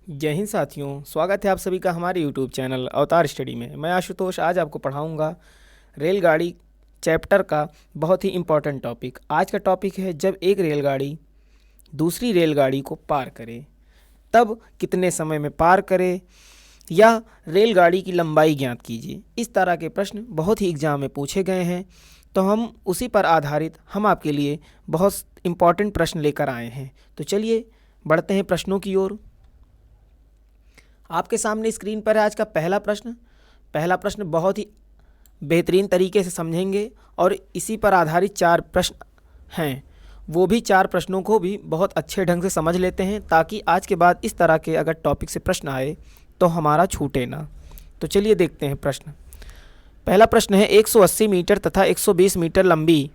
जय हिंद साथियों, स्वागत है आप सभी का हमारे YouTube चैनल अवतार स्टडी में। मैं आशुतोष आज आपको पढ़ाऊंगा रेलगाड़ी चैप्टर का बहुत ही इम्पोर्टेंट टॉपिक। आज का टॉपिक है जब एक रेलगाड़ी दूसरी रेलगाड़ी को पार करे तब कितने समय में पार करे, या रेलगाड़ी की लंबाई ज्ञात कीजिए। इस तरह के प्रश्न बहुत ही एग्जाम में पूछे गए हैं, तो हम उसी पर आधारित हम आपके लिए बहुत इम्पोर्टेंट प्रश्न लेकर आए हैं। तो चलिए बढ़ते हैं प्रश्नों की ओर। आपके सामने स्क्रीन पर है आज का पहला प्रश्न बहुत ही बेहतरीन तरीके से समझेंगे और इसी पर आधारित 4 प्रश्न हैं। वो भी 4 प्रश्नों को भी बहुत अच्छे ढंग से समझ लेते हैं, ताकि आज के बाद इस तरह के अगर टॉपिक से प्रश्न आए तो हमारा छूटे ना। तो चलिए देखते हैं प्रश्न। पहला प्रश्न है 180 मीटर तथा 120 मीटर लंबी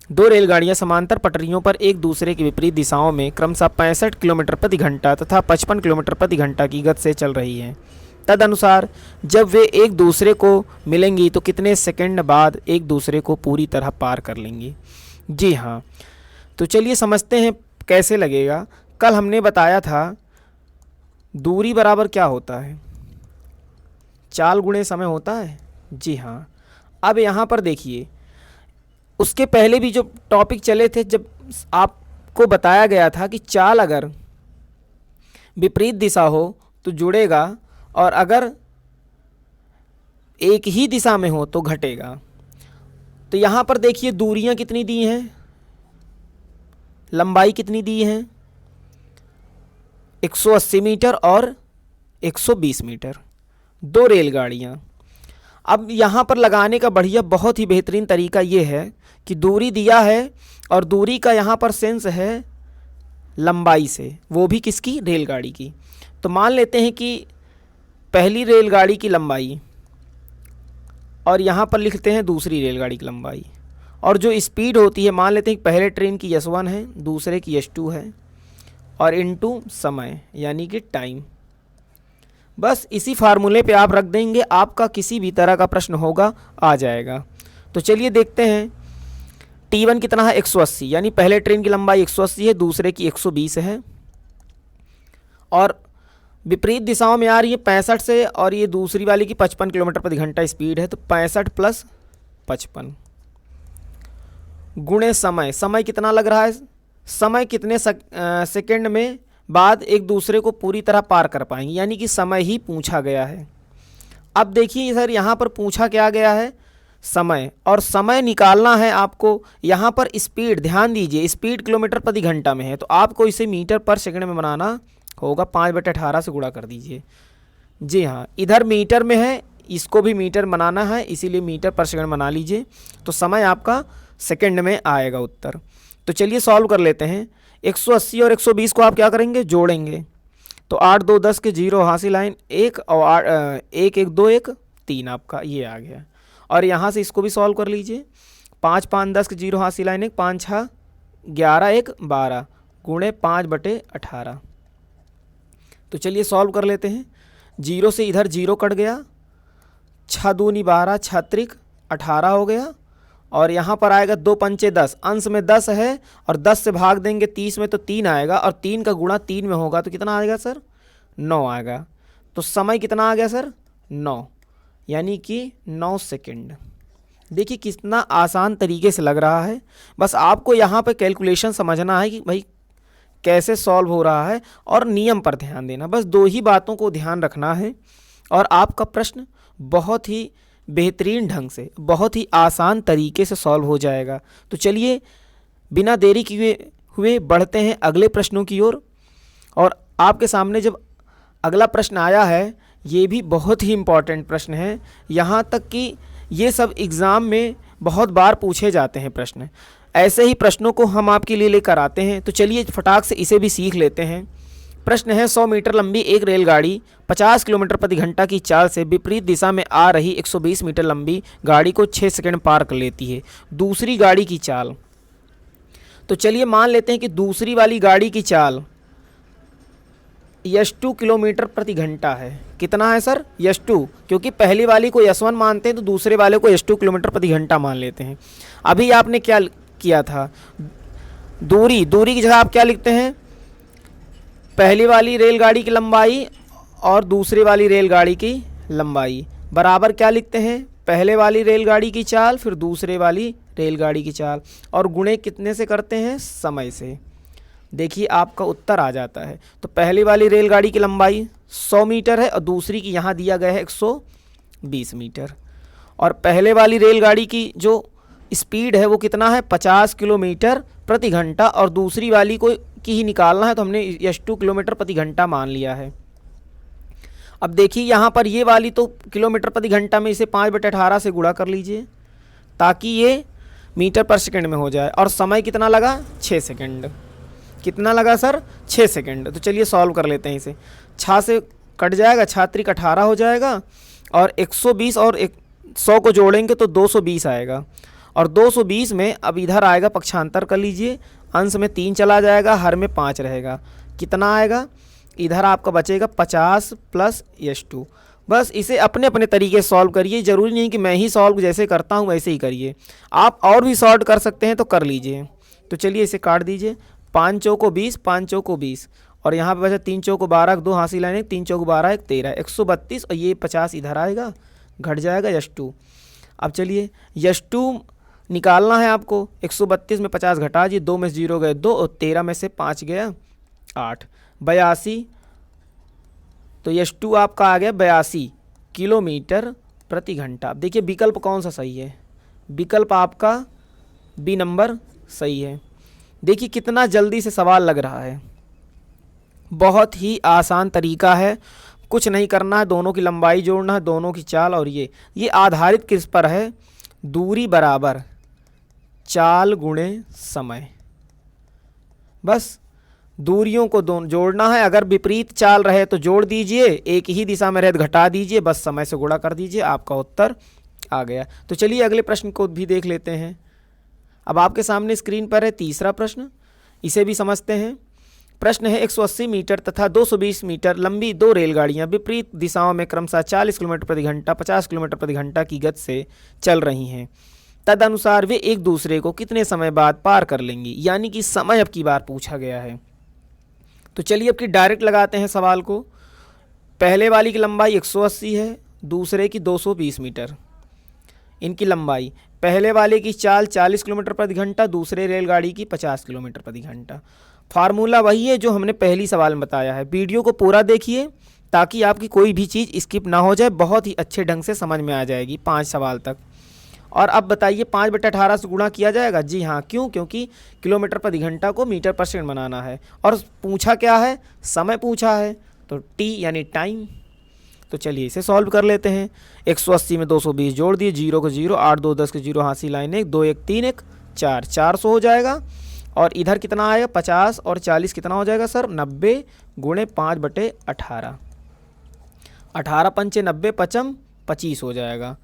2 रेलगाड़ियां समांतर पटरियों पर एक दूसरे की विपरीत दिशाओं में क्रमशः 65 किलोमीटर प्रति घंटा तथा 55 किलोमीटर प्रति घंटा की गति से चल रही हैं। तदनुसार जब वे एक दूसरे को मिलेंगी तो कितने सेकंड बाद एक दूसरे को पूरी तरह पार कर लेंगी। जी हाँ, तो चलिए समझते हैं कैसे लगेगा। कल हमने बताया था दूरी बराबर क्या होता है, चाल गुणे समय होता है। जी हाँ, अब यहाँ पर देखिए, उसके पहले भी जो टॉपिक चले थे, जब आपको बताया गया था कि चाल अगर विपरीत दिशा हो तो जुड़ेगा और अगर एक ही दिशा में हो तो घटेगा। तो यहाँ पर देखिए दूरियां कितनी दी हैं, लंबाई कितनी दी है, 180 मीटर और 120 मीटर 2 रेलगाड़ियाँ। अब यहाँ पर लगाने का बढ़िया बहुत ही बेहतरीन तरीका ये है कि दूरी दिया है और दूरी का यहाँ पर सेंस है लंबाई से, वो भी किसकी, रेलगाड़ी की। तो मान लेते हैं कि पहली रेलगाड़ी की लंबाई और यहाँ पर लिखते हैं दूसरी रेलगाड़ी की लंबाई, और जो स्पीड होती है मान लेते हैं कि पहले ट्रेन की S1 है, दूसरे की S2 है, और इनटू समय यानी कि टाइम। बस इसी फार्मूले पे आप रख देंगे, आपका किसी भी तरह का प्रश्न होगा आ जाएगा। तो चलिए देखते हैं। T1 कितना है, 180, यानी पहले ट्रेन की लंबाई 180 है, दूसरे की 120 है, और विपरीत दिशाओं में आ रही है 65 से, और ये दूसरी वाली की 55 किलोमीटर प्रति घंटा स्पीड है। तो 65 प्लस 55 गुणे समय कितना लग रहा है, समय कितने सेकंड में बाद एक दूसरे को पूरी तरह पार कर पाएंगे, यानी कि समय ही पूछा गया है। अब देखिए सर, यहाँ पर पूछा क्या गया है, समय, और समय निकालना है आपको। यहाँ पर स्पीड ध्यान दीजिए, स्पीड किलोमीटर प्रति घंटा में है, तो आपको इसे मीटर पर सेकंड में बनाना होगा। 5/18 से गुणा कर दीजिए। जी हाँ, इधर मीटर में है, इसको भी मीटर बनाना है, इसीलिए मीटर पर सेकंड बना लीजिए। तो समय आपका सेकंड में आएगा उत्तर। तो चलिए सॉल्व कर लेते हैं। 180 और 120 को आप क्या करेंगे, जोड़ेंगे। तो 8 2 10 के 0 हासिल लाइन 1 और 1 1 2 1 3 आपका ये आ गया। और यहाँ से इसको भी सॉल्व कर लीजिए। 5 5 10 के 0 हासिल लाइन 1 5 6 11 1 12 गुणे 5/18। तो चलिए सॉल्व कर लेते हैं। 0 से इधर 0 कट गया, 6 दूनी 12 6 त्रिक 18 हो गया, और यहाँ पर आएगा 2 पंचे 10, अंश में 10 है और 10 से भाग देंगे 30 में तो 3 आएगा, और 3 का गुणा 3 में होगा तो कितना आएगा सर, 9 आएगा। तो समय कितना आ गया सर, 9, यानी कि 9 सेकंड। देखिए कितना आसान तरीके से लग रहा है। बस आपको यहाँ पे कैलकुलेशन समझना है कि भाई कैसे सॉल्व हो रहा है, और नियम पर ध्यान देना। बस 2 ही बातों को ध्यान रखना है और आपका प्रश्न बहुत ही बेहतरीन ढंग से, बहुत ही आसान तरीके से सॉल्व हो जाएगा। तो चलिए बिना देरी किए हुए बढ़ते हैं अगले प्रश्नों की ओर। और आपके सामने जब अगला प्रश्न आया है, ये भी बहुत ही इम्पॉर्टेंट प्रश्न है। यहाँ तक कि ये सब एग्ज़ाम में बहुत बार पूछे जाते हैं प्रश्न। ऐसे ही प्रश्नों को हम आपके लिए लेकर आते हैं। तो चलिए फटाक से इसे भी सीख लेते हैं। प्रश्न है 100 मीटर लंबी एक रेलगाड़ी 50 किलोमीटर प्रति घंटा की चाल से विपरीत दिशा में आ रही 120 मीटर लंबी गाड़ी को 6 सेकंड पार कर लेती है। दूसरी गाड़ी की चाल। तो चलिए मान लेते हैं कि दूसरी वाली गाड़ी की चाल S2 किलोमीटर प्रति घंटा है। कितना है सर, S2, क्योंकि पहली वाली को S1 मानते हैं तो दूसरे वाले को S2 किलोमीटर प्रति घंटा मान लेते हैं। अभी आपने क्या किया था, दूरी की जगह आप क्या लिखते हैं, पहली वाली रेलगाड़ी की लंबाई और दूसरी वाली रेलगाड़ी की लंबाई बराबर क्या लिखते हैं, पहले वाली रेलगाड़ी की चाल फिर दूसरे वाली रेलगाड़ी की चाल, और गुणे कितने से करते हैं, समय से। देखिए आपका उत्तर आ जाता है। तो पहली वाली रेलगाड़ी की लंबाई 100 मीटर है और दूसरी की यहाँ दिया गया है 120 मीटर। और पहले वाली रेलगाड़ी की जो स्पीड है वो कितना है, 50 किलोमीटर प्रति घंटा, और दूसरी वाली को की ही निकालना है तो हमने S2 किलोमीटर प्रति घंटा मान लिया है। अब देखिए यहाँ पर ये वाली तो किलोमीटर प्रति घंटा में इसे 5/18 से गुणा कर लीजिए ताकि ये मीटर पर सेकंड में हो जाए। और समय कितना लगा, 6 सेकंड। कितना लगा सर, 6 सेकंड। तो चलिए सॉल्व कर लेते हैं इसे। 6 से कट जाएगा, 6 त्रिक 18 हो जाएगा, और 120 और 100 को जोड़ेंगे तो 220 आएगा। और 220 में अब इधर आएगा, पक्षांतर कर लीजिए, अंश में 3 चला जाएगा, हर में 5 रहेगा। कितना आएगा, इधर आपका बचेगा 50 प्लस S2। बस इसे अपने अपने तरीके से सॉल्व करिए, ज़रूरी नहीं कि मैं ही सॉल्व जैसे करता हूँ वैसे ही करिए, आप और भी सॉल्व कर सकते हैं तो कर लीजिए। तो चलिए इसे काट दीजिए, 5 चौको 20, 5 चौको 20, और यहाँ पे बचा 3 चौको 12, 2 हासिल लाइन 3 चौको 12, 1 13, 132, और ये 50 इधर आएगा, घट जाएगा S2। अब चलिए S2 निकालना है आपको। 132 में 50 घटा दीजिए, 2 में से 0 गए 2, और 13 में से 5 गया 8, 82। तो S2 आपका आ गया 82 किलोमीटर प्रति घंटा। अब देखिए विकल्प कौन सा सही है, विकल्प आपका बी नंबर सही है। देखिए कितना जल्दी से सवाल लग रहा है, बहुत ही आसान तरीका है, कुछ नहीं करना है, दोनों की लंबाई जोड़ना है, दोनों की चाल, और ये आधारित किस पर है, दूरी बराबर चाल गुणे समय। बस दूरियों को जोड़ना है, अगर विपरीत चाल रहे तो जोड़ दीजिए, एक ही दिशा में रहे तो घटा दीजिए, बस समय से गुणा कर दीजिए, आपका उत्तर आ गया। तो चलिए अगले प्रश्न को भी देख लेते हैं। अब आपके सामने स्क्रीन पर है तीसरा प्रश्न, इसे भी समझते हैं। प्रश्न है 180 मीटर तथा 220 मीटर लंबी 2 रेलगाड़ियां विपरीत दिशाओं में क्रमशः 40 किलोमीटर प्रति घंटा, 50 किलोमीटर प्रति घंटा की गति से चल रही हैं। तदनुसार वे एक दूसरे को कितने समय बाद पार कर लेंगी, यानी कि समय अब की बार पूछा गया है। तो चलिए अब की डायरेक्ट लगाते हैं सवाल को। पहले वाली की लंबाई 180 है, दूसरे की 220 मीटर। इनकी लंबाई, पहले वाले की चाल 40 किलोमीटर प्रति घंटा, दूसरे रेलगाड़ी की 50 किलोमीटर प्रति घंटा। फार्मूला वही है जो हमने पहली सवाल में बताया है। वीडियो को पूरा देखिए ताकि आपकी कोई भी चीज़ स्किप ना हो जाए, बहुत ही अच्छे ढंग से समझ में आ जाएगी 5 सवाल तक। और अब बताइए 5/18 से गुणा किया जाएगा, जी हाँ, क्यों, क्योंकि किलोमीटर प्रति घंटा को मीटर पर सेकंड बनाना है, और पूछा क्या है, समय पूछा है, तो टी यानी टाइम। तो चलिए इसे सॉल्व कर लेते हैं। 180 में 220 जोड़ दिए, 0 को 0, 8 2 10 के 0 हासिल लाइन 1, 2 1 3 1 4, 400 हो जाएगा। और इधर कितना आएगा, 50 और 40 कितना हो जाएगा सर, 90 गुणे 5/18, 18 पंचे 90, 55 25 हो जाएगा।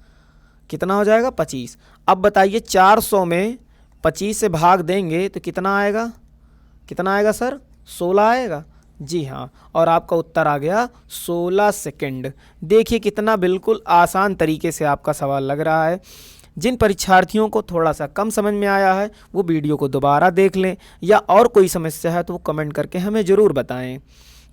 कितना हो जाएगा, 25। अब बताइए 400 में 25 से भाग देंगे तो कितना आएगा, कितना आएगा सर, 16 आएगा। जी हाँ, और आपका उत्तर आ गया 16 सेकंड। देखिए कितना बिल्कुल आसान तरीके से आपका सवाल लग रहा है। जिन परीक्षार्थियों को थोड़ा सा कम समझ में आया है वो वीडियो को दोबारा देख लें, या और कोई समस्या है तो वो कमेंट करके हमें ज़रूर बताएं,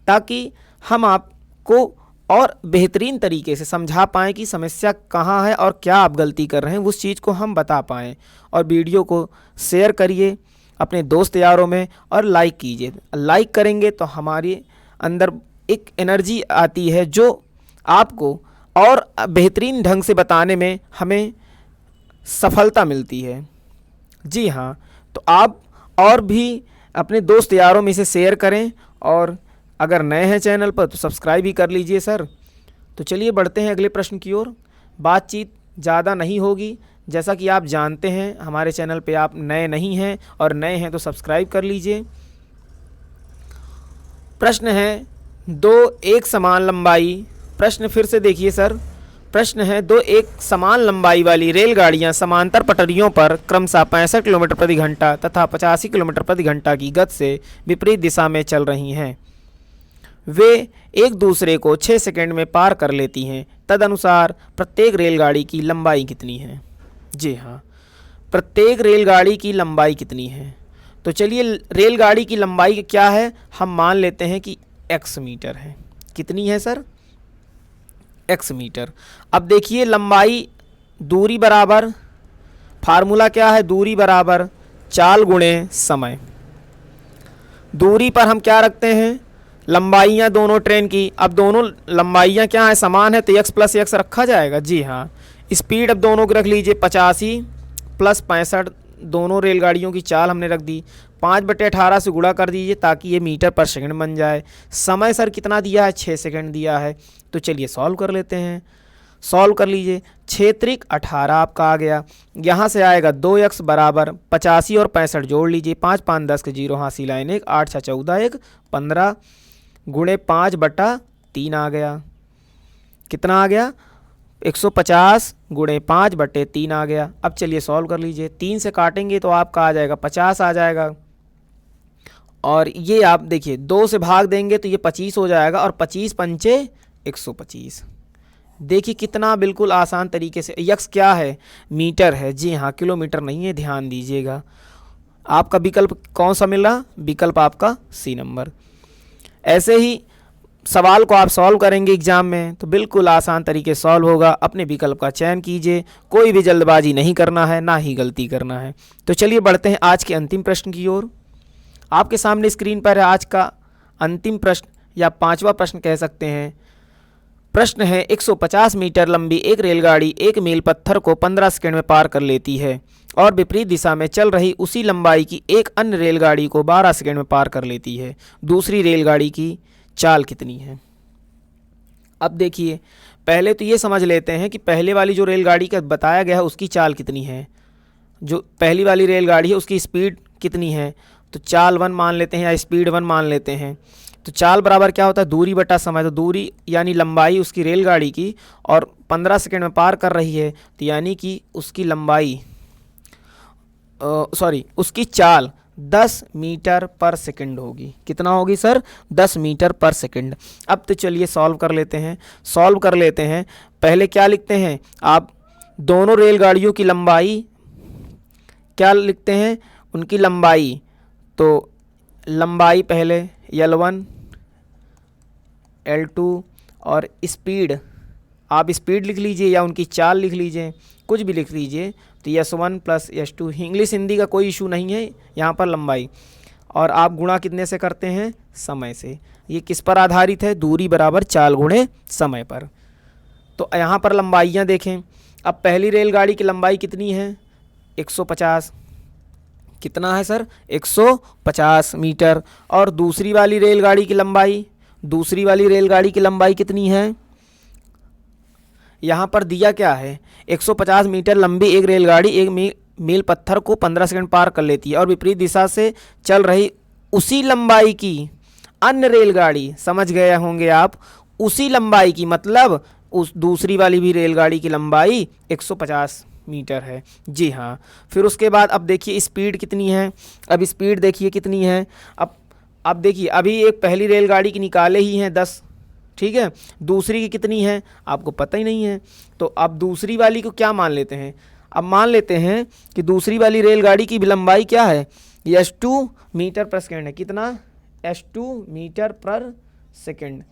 ताकि हम आपको और बेहतरीन तरीके से समझा पाएँ कि समस्या कहाँ है और क्या आप गलती कर रहे हैं, उस चीज़ को हम बता पाएँ। और वीडियो को शेयर करिए अपने दोस्त यारों में, और लाइक कीजिए। लाइक करेंगे तो हमारे अंदर एक एनर्जी आती है जो आपको और बेहतरीन ढंग से बताने में हमें सफलता मिलती है। जी हाँ, तो आप और भी अपने दोस्त यारों में इसे शेयर करें, और अगर नए हैं चैनल पर तो सब्सक्राइब भी कर लीजिए सर। तो चलिए बढ़ते हैं अगले प्रश्न की ओर। बातचीत ज़्यादा नहीं होगी, जैसा कि आप जानते हैं हमारे चैनल पे आप नए नहीं हैं, और नए हैं तो सब्सक्राइब कर लीजिए। प्रश्न है 2 एक समान लंबाई, प्रश्न फिर से देखिए सर। प्रश्न है 2 एक समान लंबाई वाली रेलगाड़ियां समांतर पटरियों पर क्रमशः 65 किलोमीटर प्रति घंटा तथा 85 किलोमीटर प्रति घंटा की गति से विपरीत दिशा में चल रही हैं। वे एक दूसरे को 6 सेकंड में पार कर लेती हैं। तदनुसार प्रत्येक रेलगाड़ी की लंबाई कितनी है। जी हाँ, प्रत्येक रेलगाड़ी की लंबाई कितनी है। तो चलिए रेलगाड़ी की लंबाई क्या है, हम मान लेते हैं कि x मीटर है। कितनी है सर? x metre. अब देखिए लंबाई, दूरी बराबर, फार्मूला क्या है? दूरी बराबर चाल गुणे समय। दूरी पर हम क्या रखते हैं? लंबाइयाँ दोनों ट्रेन की। अब दोनों लंबाइयाँ क्या है? समान है, तो x प्लस x रखा जाएगा। जी हाँ। स्पीड अब दोनों की रख लीजिए, 85 प्लस 65, दोनों रेलगाड़ियों की चाल हमने रख दी। 5/18 से गुणा कर दीजिए ताकि ये मीटर पर सेकंड बन जाए। समय सर कितना दिया है? 6 सेकंड दिया है। तो चलिए सॉल्व कर लेते हैं। सॉल्व कर लीजिए। 6 × 18 आपका आ गया। यहाँ से आएगा 2x बराबर 85 और 65 जोड़ लीजिए। 5 5 10 के 0 हाथ लाइन 1, 8 6 14 1 15 गुणे 5/3 आ गया। कितना आ गया? 150 गुणे 5/3 आ गया। अब चलिए सॉल्व कर लीजिए। 3 से काटेंगे तो आपका आ जाएगा 50 आ जाएगा। और ये आप देखिए 2 से भाग देंगे तो ये 25 हो जाएगा, और 25 पंचे 125। देखिए कितना बिल्कुल आसान तरीके से। यक्स क्या है? मीटर है। जी हाँ, किलोमीटर नहीं है, ध्यान दीजिएगा। आपका विकल्प कौन सा मिला? विकल्प आपका सी नंबर। ऐसे ही सवाल को आप सॉल्व करेंगे एग्जाम में तो बिल्कुल आसान तरीके से सॉल्व होगा। अपने विकल्प का चयन कीजिए, कोई भी जल्दबाजी नहीं करना है, ना ही गलती करना है। तो चलिए बढ़ते हैं आज के अंतिम प्रश्न की ओर। आपके सामने स्क्रीन पर है आज का अंतिम प्रश्न, या 5वां प्रश्न कह सकते हैं। प्रश्न है, 150 मीटर लंबी एक रेलगाड़ी एक मील पत्थर को 15 सेकंड में पार कर लेती है और विपरीत दिशा में चल रही उसी लंबाई की एक अन्य रेलगाड़ी को 12 सेकंड में पार कर लेती है। दूसरी रेलगाड़ी की चाल कितनी है? अब देखिए पहले तो ये समझ लेते हैं कि पहले वाली जो रेलगाड़ी का बताया गया है उसकी चाल कितनी है। जो पहली वाली रेलगाड़ी है उसकी स्पीड कितनी है? तो चाल 1 मान लेते हैं या स्पीड 1 मान लेते हैं। तो चाल बराबर क्या होता है? दूरी बटा समय। तो दूरी यानी लंबाई उसकी रेलगाड़ी की, और 15 सेकंड में पार कर रही है, तो यानी कि उसकी लंबाई उसकी चाल 10 मीटर पर सेकंड होगी। कितना होगी सर? 10 मीटर पर सेकंड। अब तो चलिए सॉल्व कर लेते हैं। सॉल्व कर लेते हैं। पहले क्या लिखते हैं आप? दोनों रेलगाड़ियों की लंबाई क्या लिखते हैं? उनकी लंबाई। तो लंबाई पहले L1 L2, और स्पीड आप स्पीड लिख लीजिए या उनकी चाल लिख लीजिए, कुछ भी लिख लीजिए। तो S1 plus S2, English Hindi का कोई इशू नहीं है यहाँ पर। लंबाई और आप गुणा कितने से करते हैं? समय से। ये किस पर आधारित है? दूरी बराबर चाल गुणे समय पर। तो यहाँ पर लंबाइयाँ देखें। अब पहली रेलगाड़ी की लंबाई कितनी है? 150। कितना है सर? 150 मीटर। और दूसरी वाली रेलगाड़ी की लंबाई, दूसरी वाली रेलगाड़ी की लंबाई कितनी है? यहाँ पर दिया क्या है? 150 मीटर लंबी एक रेलगाड़ी एक मील पत्थर को 15 सेकंड पार कर लेती है और विपरीत दिशा से चल रही उसी लंबाई की अन्य रेलगाड़ी, समझ गए होंगे आप, उसी लंबाई की मतलब उस दूसरी वाली भी रेलगाड़ी की लंबाई 150 मीटर है। जी हाँ। फिर उसके बाद अब देखिए स्पीड कितनी है। अब स्पीड देखिए कितनी है। अब देखिए अभी एक पहली रेलगाड़ी की निकाले ही हैं 10, ठीक है। दूसरी की कितनी है आपको पता ही नहीं है। तो अब दूसरी वाली को क्या मान लेते हैं? अब मान लेते हैं कि दूसरी वाली रेलगाड़ी की लंबाई क्या है? S2 मीटर पर सेकेंड है। कितना? S2 मीटर पर सेकेंड।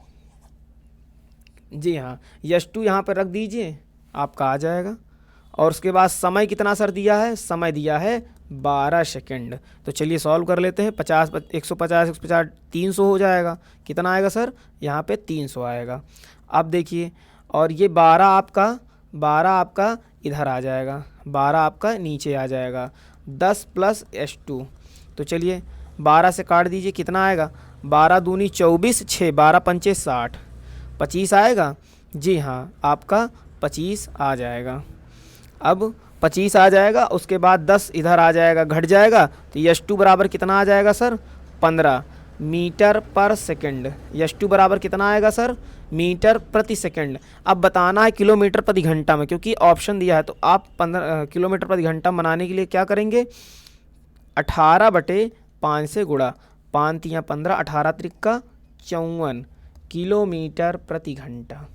जी हाँ, S2 यहाँ पर रख दीजिए, आपका आ जाएगा। और उसके बाद समय कितना सर दिया है? समय दिया है 12 सेकंड। तो चलिए सॉल्व कर लेते हैं। 50 150 150 300 हो जाएगा। कितना आएगा सर? यहाँ पे 300 आएगा। अब देखिए, और ये 12 आपका इधर आ जाएगा, 12 आपका नीचे आ जाएगा। 10 प्लस S2, तो चलिए 12 से काट दीजिए, कितना आएगा? 12 दूनी 24, 6 12 पंचे 60, 25 आएगा। जी हाँ, आपका 25 आ जाएगा। अब 25 आ जाएगा, उसके बाद 10 इधर आ जाएगा, घट जाएगा, तो S2 बराबर कितना आ जाएगा सर? 15 मीटर पर सेकंड। S2 बराबर कितना आएगा सर? मीटर प्रति सेकंड। अब बताना है किलोमीटर प्रति घंटा में, क्योंकि ऑप्शन दिया है। तो आप 15 किलोमीटर प्रति घंटा बनाने के लिए क्या करेंगे? 18/5 से गुणा, 5 3 15, 18 त्रिका 54 किलोमीटर प्रति घंटा।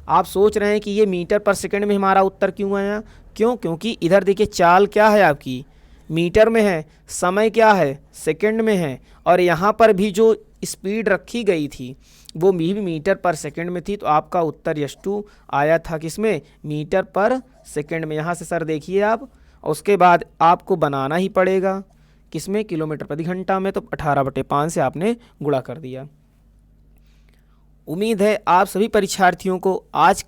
आप सोच रहे हैं कि ये मीटर पर सेकंड में हमारा उत्तर क्यों आया? क्यों? क्योंकि इधर देखिए चाल क्या है आपकी? मीटर में है, समय क्या है? सेकंड में है। और यहाँ पर भी जो स्पीड रखी गई थी वो भी मीटर पर सेकंड में थी, तो आपका उत्तर यश2 आया था किसमें, मीटर पर सेकंड में। यहाँ से सर देखिए आप, उसके बाद आपको बनाना ही पड़ेगा किसमें, किलोमीटर प्रति घंटा में, तो 18/5 से आपने गुणा कर दिया। उम्मीद है आप सभी परीक्षार्थियों को आज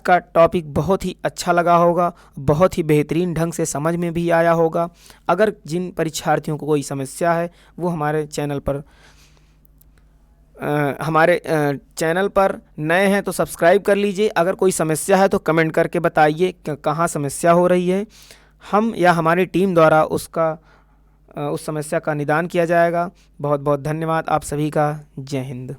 का टॉपिक बहुत ही अच्छा लगा होगा, बहुत ही बेहतरीन ढंग से समझ में भी आया होगा। अगर जिन परीक्षार्थियों को कोई समस्या है वो हमारे चैनल पर नए हैं तो सब्सक्राइब कर लीजिए। अगर कोई समस्या है तो कमेंट करके बताइए कहाँ समस्या हो रही है, हम या हमारी टीम द्वारा उस समस्या का निदान किया जाएगा। बहुत बहुत धन्यवाद आप सभी का। जय हिंद।